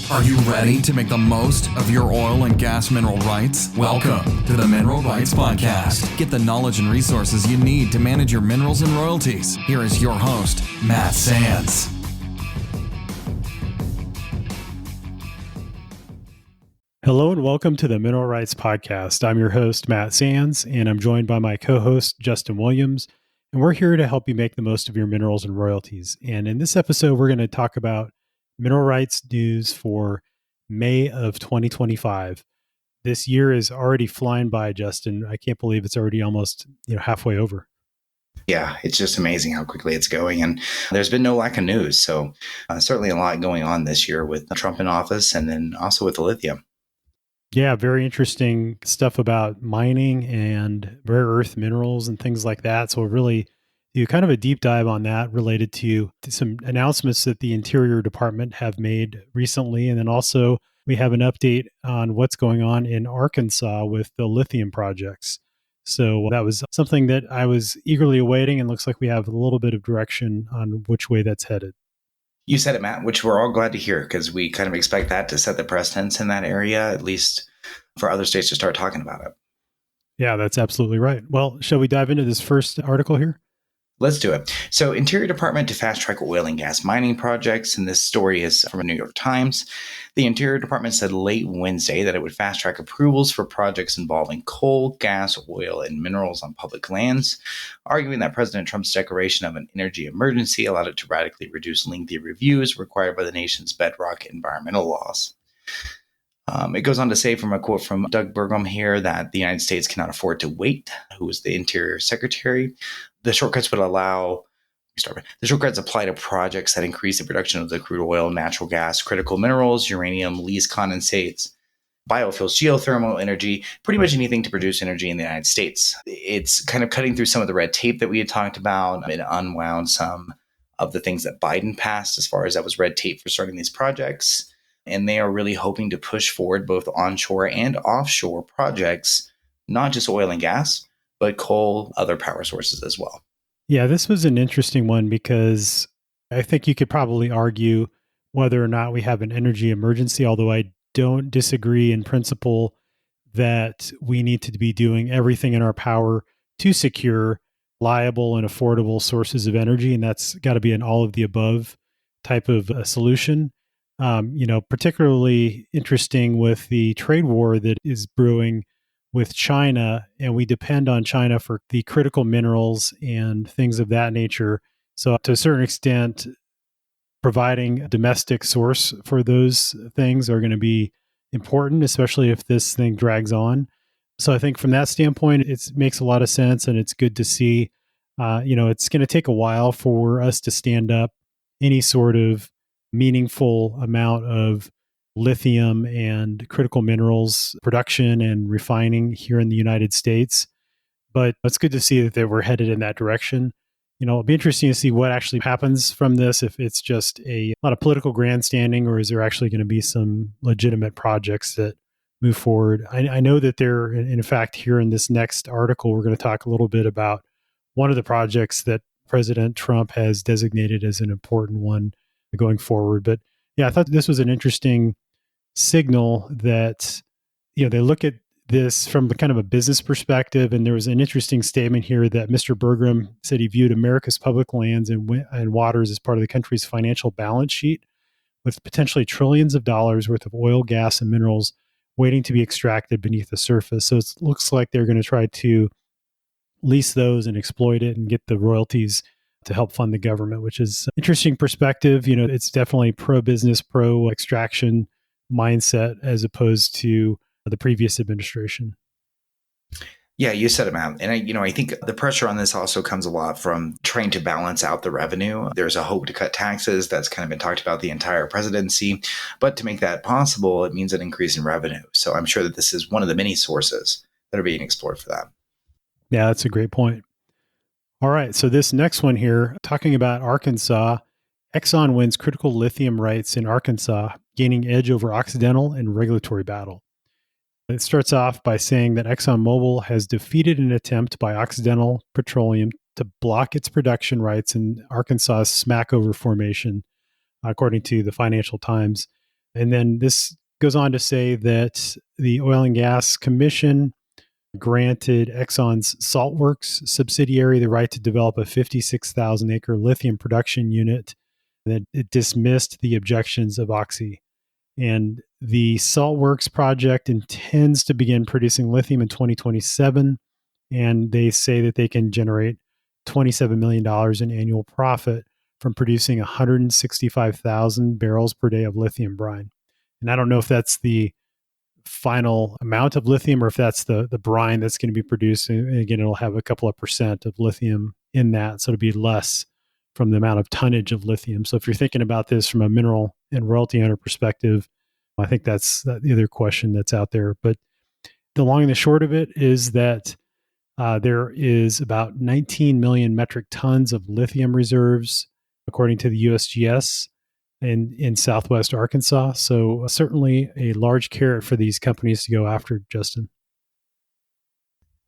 Are you ready to make the most of your oil and gas mineral rights? Welcome to the Mineral Rights Podcast. Get the knowledge and resources you need to manage your minerals and royalties. Here is your host, Matt Sands. Hello and welcome to the Mineral Rights Podcast. I'm your host, Matt Sands, and I'm joined by my co-host, Justin Williams, and we're here to help you make the most of your minerals and royalties. And in this episode, we're going to talk about mineral rights news for May of 2025. This year is already flying by, Justin. I can't believe it's already almost halfway over. Yeah, it's just amazing how quickly it's going. And there's been no lack of news. So certainly a lot going on this year with Trump in office and then also with the lithium. Yeah, very interesting stuff about mining and rare earth minerals and things like that. So really do kind of a deep dive on that related to some announcements that the Interior Department have made recently. And then also we have an update on what's going on in Arkansas with the lithium projects. So that was something that I was eagerly awaiting, and looks like we have a little bit of direction on which way that's headed. You said it, Matt, which we're all glad to hear because we kind of expect that to set the precedence in that area, at least for other states to start talking about it. Yeah, that's absolutely right. Well, shall we dive into this first article here? Let's do it. So Interior Department to fast track oil and gas mining projects. And this story is from the New York Times. The Interior Department said late Wednesday that it would fast track approvals for projects involving coal, gas, oil, and minerals on public lands, arguing that President Trump's declaration of an energy emergency allowed it to radically reduce lengthy reviews required by the nation's bedrock environmental laws. It goes on to say, from a quote from Doug Burgum here, that the United States cannot afford to wait, who was the Interior Secretary. The shortcuts apply to projects that increase the production of the crude oil, natural gas, critical minerals, uranium, lease condensates, biofuels, geothermal energy, pretty much anything to produce energy in the United States. It's kind of cutting through some of the red tape that we had talked about. It unwound some of the things that Biden passed as far as that was red tape for starting these projects. And they are really hoping to push forward both onshore and offshore projects, not just oil and gas, but coal, other power sources as well. Yeah, this was an interesting one because I think you could probably argue whether or not we have an energy emergency, although I don't disagree in principle that we need to be doing everything in our power to secure reliable and affordable sources of energy. And that's got to be an all of the above type of a solution. Particularly interesting with the trade war that is brewing with China, and we depend on China for the critical minerals and things of that nature. So to a certain extent, providing a domestic source for those things are going to be important, especially if this thing drags on. So I think from that standpoint, it makes a lot of sense, and it's good to see. It's going to take a while for us to stand up any sort of meaningful amount of lithium and critical minerals production and refining here in the United States. But it's good to see that they were headed in that direction. It'll be interesting to see what actually happens from this, if it's just a lot of political grandstanding, or is there actually going to be some legitimate projects that move forward. I know that there, in fact, here in this next article, we're going to talk a little bit about one of the projects that President Trump has designated as an important one going forward. But yeah, I thought this was an interesting signal that, they look at this from kind of a business perspective. And there was an interesting statement here that Mr. Burgum said he viewed America's public lands and waters as part of the country's financial balance sheet, with potentially trillions of dollars worth of oil, gas, and minerals waiting to be extracted beneath the surface. So it looks like they're going to try to lease those and exploit it and get the royalties to help fund the government, which is an interesting perspective. It's definitely pro-business, pro-extraction mindset as opposed to the previous administration. Yeah, you said it, Matt. And I think the pressure on this also comes a lot from trying to balance out the revenue. There's a hope to cut taxes. That's kind of been talked about the entire presidency. But to make that possible, it means an increase in revenue. So I'm sure that this is one of the many sources that are being explored for that. Yeah, that's a great point. All right. So this next one here, talking about Arkansas, Exxon wins critical lithium rights in Arkansas, gaining edge over Occidental in regulatory battle. It starts off by saying that ExxonMobil has defeated an attempt by Occidental Petroleum to block its production rights in Arkansas's Smackover Formation, according to the Financial Times. And then this goes on to say that the Oil and Gas Commission granted Exxon's Saltworks subsidiary the right to develop a 56,000 acre lithium production unit, that it dismissed the objections of Oxy. And the Saltworks project intends to begin producing lithium in 2027. And they say that they can generate $27 million in annual profit from producing 165,000 barrels per day of lithium brine. And I don't know if that's the final amount of lithium or if that's the brine that's going to be produced. And again, it'll have a couple of percent of lithium in that. So it'll be less from the amount of tonnage of lithium. So if you're thinking about this from a mineral and royalty owner perspective, I think that's the other question that's out there. But the long and the short of it is that there is about 19 million metric tons of lithium reserves, according to the USGS, in Southwest Arkansas. So certainly a large carrot for these companies to go after, Justin.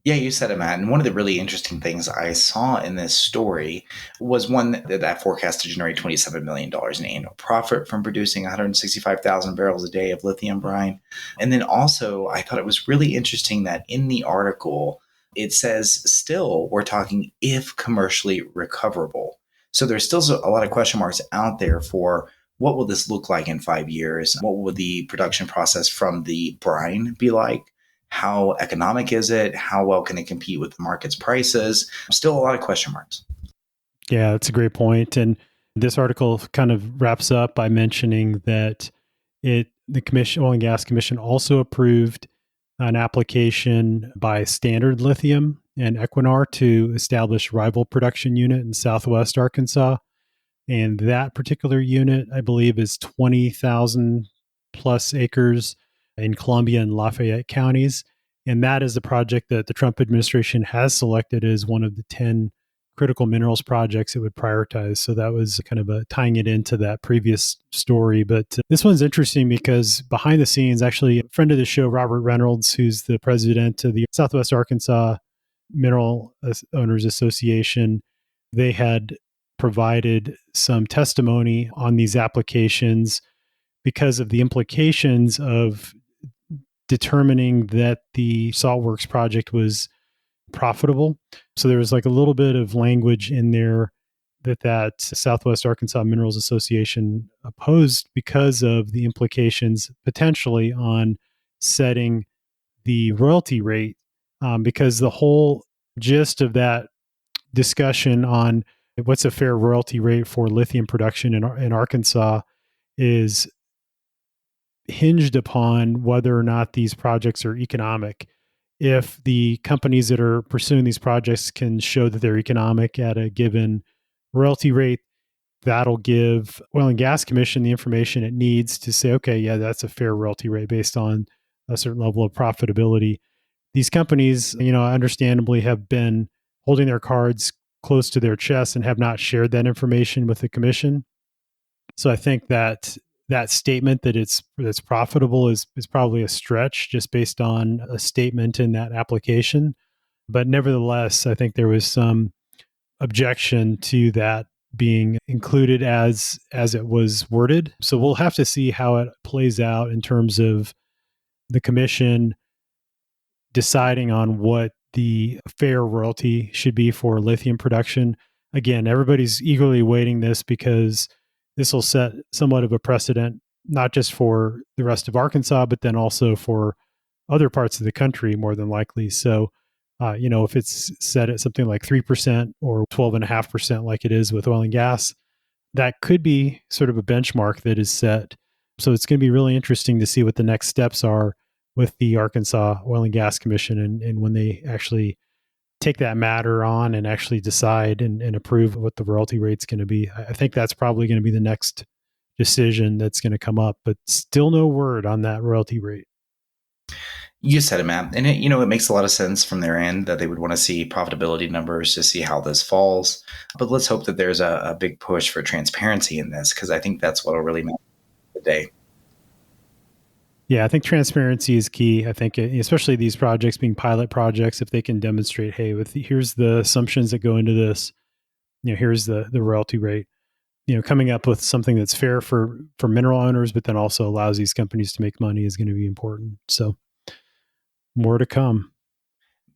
Yeah, you said it, Matt. And one of the really interesting things I saw in this story was one that forecast to generate $27 million in annual profit from producing 165,000 barrels a day of lithium brine. And then also, I thought it was really interesting that in the article, it says still we're talking if commercially recoverable. So there's still a lot of question marks out there for what will this look like in 5 years? What will the production process from the brine be like? How economic is it? How well can it compete with the market's prices? Still a lot of question marks. Yeah, that's a great point. And this article kind of wraps up by mentioning that the Oil and Gas Commission also approved an application by Standard Lithium and Equinor to establish rival production unit in Southwest Arkansas. And that particular unit, I believe, is 20,000 plus acres in Columbia and Lafayette counties. And that is the project that the Trump administration has selected as one of the 10 critical minerals projects it would prioritize. So that was kind of tying it into that previous story. But this one's interesting because behind the scenes, actually, a friend of the show, Robert Reynolds, who's the president of the Southwest Arkansas Mineral Owners Association, they had provided some testimony on these applications because of the implications of determining that the Saltworks project was profitable. So there was like a little bit of language in there that Southwest Arkansas Minerals Association opposed because of the implications potentially on setting the royalty rate, because the whole gist of that discussion on what's a fair royalty rate for lithium production in Arkansas is hinged upon whether or not these projects are economic. If the companies that are pursuing these projects can show that they're economic at a given royalty rate, that'll give Oil and Gas Commission the information it needs to say, okay, yeah, that's a fair royalty rate based on a certain level of profitability. These companies, understandably have been holding their cards close to their chest and have not shared that information with the commission. So I think that statement that it's profitable is probably a stretch just based on a statement in that application. But nevertheless, I think there was some objection to that being included as it was worded. So we'll have to see how it plays out in terms of the commission deciding on what the fair royalty should be for lithium production. Again, everybody's eagerly waiting this because this will set somewhat of a precedent, not just for the rest of Arkansas, but then also for other parts of the country, more than likely. So, if it's set at something like 3% or 12.5%, like it is with oil and gas, that could be sort of a benchmark that is set. So it's going to be really interesting to see what the next steps are with the Arkansas Oil and Gas Commission and when they actually take that matter on and actually decide and approve what the royalty rate's going to be. I think that's probably going to be the next decision that's going to come up, but still no word on that royalty rate. You said it, Matt. And it makes a lot of sense from their end that they would want to see profitability numbers to see how this falls. But let's hope that there's a big push for transparency in this, because I think that's what will really matter today. Yeah, I think transparency is key. I think especially these projects being pilot projects, if they can demonstrate, hey, here's the assumptions that go into this, here's the royalty rate. coming up with something that's fair for mineral owners, but then also allows these companies to make money is going to be important. So more to come.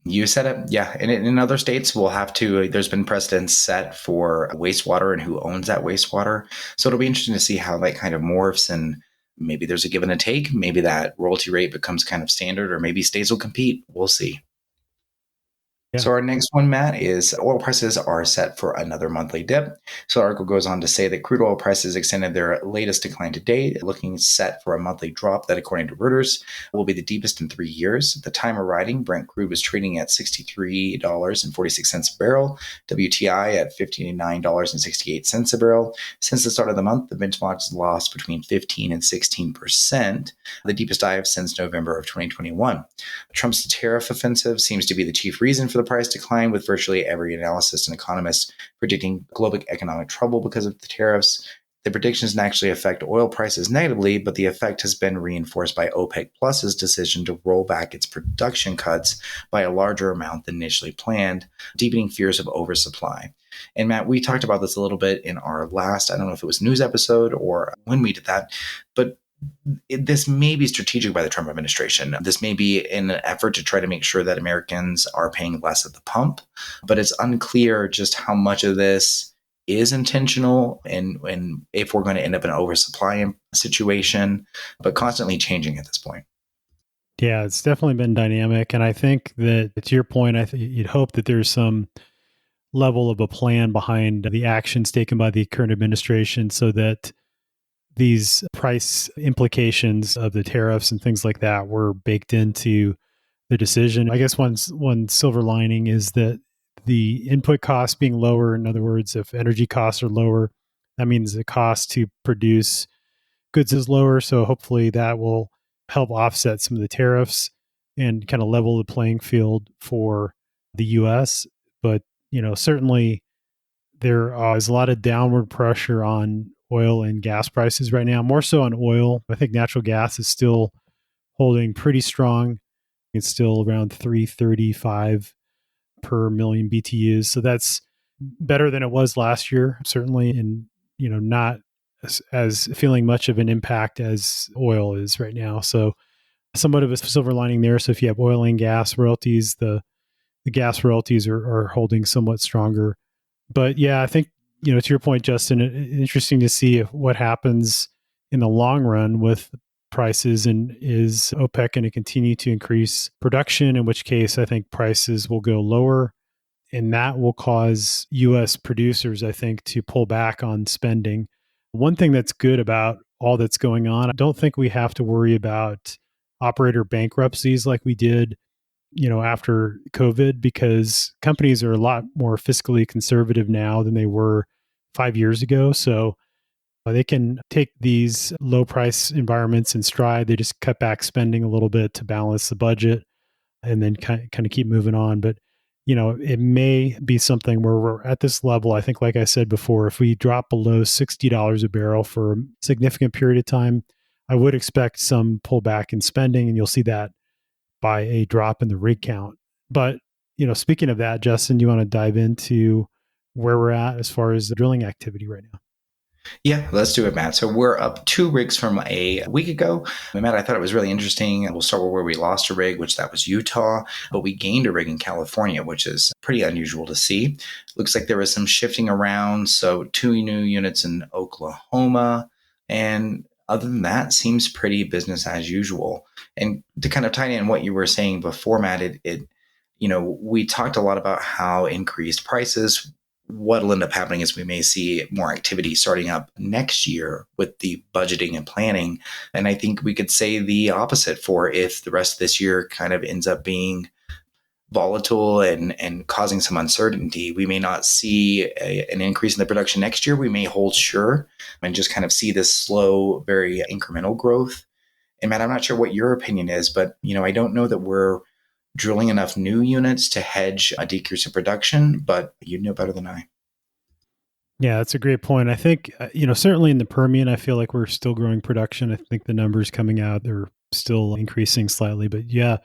You said it. Yeah. And in other states, we'll have to, there's been precedents set for wastewater and who owns that wastewater. So it'll be interesting to see how that kind of morphs, and maybe there's a give and a take. Maybe that royalty rate becomes kind of standard, or maybe states will compete. We'll see. Yeah. So our next one, Matt, is oil prices are set for another monthly dip. So the article goes on to say that crude oil prices extended their latest decline to date, looking set for a monthly drop that, according to Reuters, will be the deepest in 3 years. At the time of writing, Brent crude was trading at $63.46 a barrel, WTI at $59.68 a barrel. Since the start of the month, the benchmark has lost between 15 and 16%, the deepest dive since November of 2021. Trump's tariff offensive seems to be the chief reason for the price decline, with virtually every analyst and economist predicting global economic trouble because of the tariffs. The predictions actually affect oil prices negatively, but the effect has been reinforced by OPEC Plus's decision to roll back its production cuts by a larger amount than initially planned, deepening fears of oversupply. And Matt, we talked about this a little bit in our last, I don't know if it was news episode or when we did that, but this may be strategic by the Trump administration. This may be in an effort to try to make sure that Americans are paying less at the pump, but it's unclear just how much of this is intentional and if we're going to end up in an oversupply situation, but constantly changing at this point. Yeah, it's definitely been dynamic. And I think that, to your point, you'd hope that there's some level of a plan behind the actions taken by the current administration so that these price implications of the tariffs and things like that were baked into the decision. I guess one silver lining is that the input costs being lower, in other words, if energy costs are lower, that means the cost to produce goods is lower. So hopefully that will help offset some of the tariffs and kind of level the playing field for the US. But, certainly there is a lot of downward pressure on oil and gas prices right now, more so on oil. I think natural gas is still holding pretty strong. It's still around 335 per million BTUs. So that's better than it was last year, certainly, and not as feeling much of an impact as oil is right now. So somewhat of a silver lining there. So if you have oil and gas royalties, the gas royalties are holding somewhat stronger. But yeah, I think, to your point, Justin, interesting to see what happens in the long run with prices, and is OPEC going to continue to increase production, in which case I think prices will go lower, and that will cause US producers, I think, to pull back on spending. One thing that's good about all that's going on, I don't think we have to worry about operator bankruptcies like we did after COVID, because companies are a lot more fiscally conservative now than they were 5 years ago. So they can take these low price environments in stride. They just cut back spending a little bit to balance the budget and then kind of keep moving on. But, it may be something where we're at this level. I think, like I said before, if we drop below $60 a barrel for a significant period of time, I would expect some pullback in spending, and you'll see that by a drop in the rig count. But, speaking of that, Justin, you want to dive into where we're at as far as the drilling activity right now? Yeah, let's do it, Matt. So we're up 2 rigs from a week ago. And Matt, I thought it was really interesting. We'll start with where we lost a rig, which that was Utah, but we gained a rig in California, which is pretty unusual to see. Looks like there was some shifting around. So 2 new units in Oklahoma. And other than that, seems pretty business as usual. And to kind of tie in what you were saying before, Matt, we talked a lot about how increased prices. What'll end up happening is we may see more activity starting up next year with the budgeting and planning. And I think we could say the opposite for if the rest of this year kind of ends up being volatile and causing some uncertainty. We may not see an increase in the production next year. We may hold sure and just kind of see this slow, very incremental growth. And Matt, I'm not sure what your opinion is, but I don't know that we're drilling enough new units to hedge a decrease in production, but you know better than I. Yeah, that's a great point. I think, certainly in the Permian, I feel like we're still growing production. I think the numbers coming out, they're still increasing slightly. But yeah,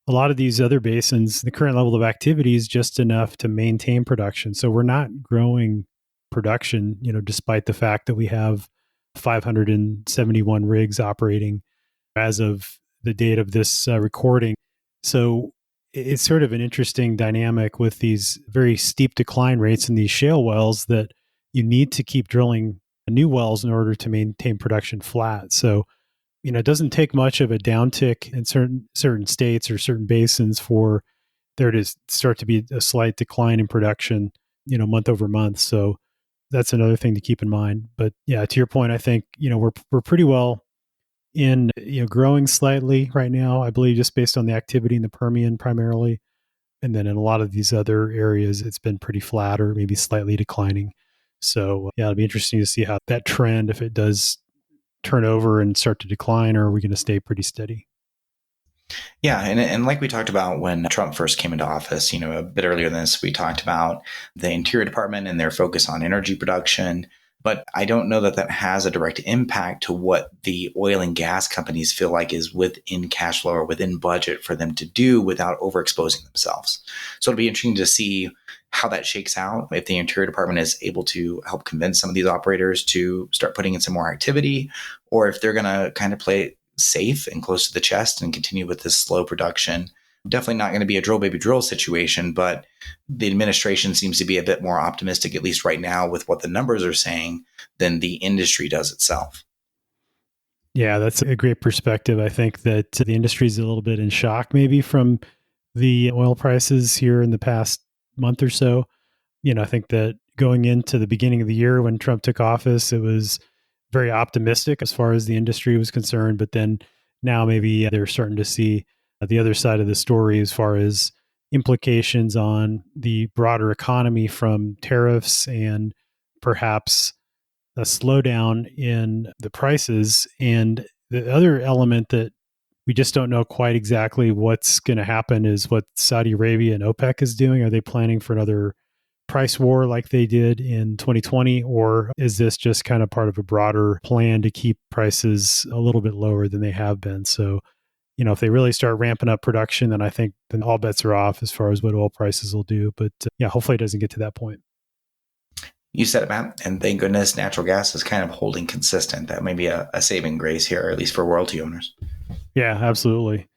a lot of these other basins, the current level of activity is just enough to maintain production. So we're not growing production, despite the fact that we have 571 rigs operating as of the date of this recording. So it's sort of an interesting dynamic with these very steep decline rates in these shale wells that you need to keep drilling new wells in order to maintain production flat. So, it doesn't take much of a downtick in certain states or certain basins for there to start to be a slight decline in production, month over month. So that's another thing to keep in mind. But yeah, to your point, I think, we're pretty well in, growing slightly right now, I believe, just based on the activity in the Permian primarily. And then in a lot of these other areas, it's been pretty flat or maybe slightly declining. So yeah, it'll be interesting to see how that trend, if it does turn over and start to decline, or are we going to stay pretty steady? Yeah, and like we talked about when Trump first came into office, a bit earlier than this, we talked about the Interior Department and their focus on energy production. But I don't know that that has a direct impact to what the oil and gas companies feel like is within cash flow or within budget for them to do without overexposing themselves. So it'll be interesting to see how that shakes out, if the Interior Department is able to help convince some of these operators to start putting in some more activity, or if they're going to kind of play it safe and close to the chest and continue with this slow production. Definitely not going to be a drill baby drill situation, but the administration seems to be a bit more optimistic, at least right now, with what the numbers are saying than the industry does itself. Yeah, that's a great perspective. I think that the industry is a little bit in shock maybe from the oil prices here in the past month or so. I think that going into the beginning of the year when Trump took office, it was very optimistic as far as the industry was concerned. But then now maybe they're starting to see the other side of the story as far as implications on the broader economy from tariffs and perhaps a slowdown in the prices. And the other element that we just don't know quite exactly what's going to happen is what Saudi Arabia and OPEC is doing. Are they planning for another price war like they did in 2020? Or is this just kind of part of a broader plan to keep prices a little bit lower than they have been? So, if they really start ramping up production, then I think then all bets are off as far as what oil prices will do. But yeah, hopefully it doesn't get to that point. You said it, Matt, and thank goodness natural gas is kind of holding consistent. That may be a saving grace here, at least for royalty owners. Yeah, absolutely.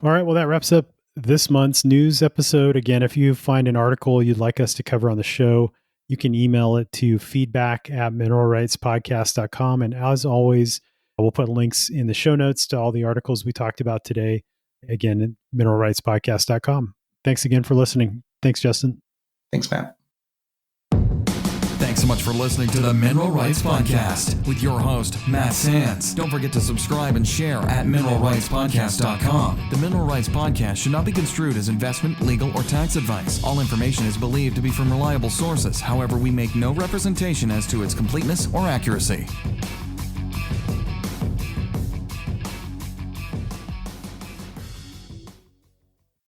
All right, well, that wraps up this month's news episode. Again, if you find an article you'd like us to cover on the show, you can email it to feedback@mineralrightspodcast.com. And as always, we'll put links in the show notes to all the articles we talked about today. Again, at mineralrightspodcast.com. Thanks again for listening. Thanks, Justin. Thanks, Matt. Thanks so much for listening to the Mineral Rights Podcast with your host, Matt Sands. Don't forget to subscribe and share at mineralrightspodcast.com. The Mineral Rights Podcast should not be construed as investment, legal, or tax advice. All information is believed to be from reliable sources. However, we make no representation as to its completeness or accuracy.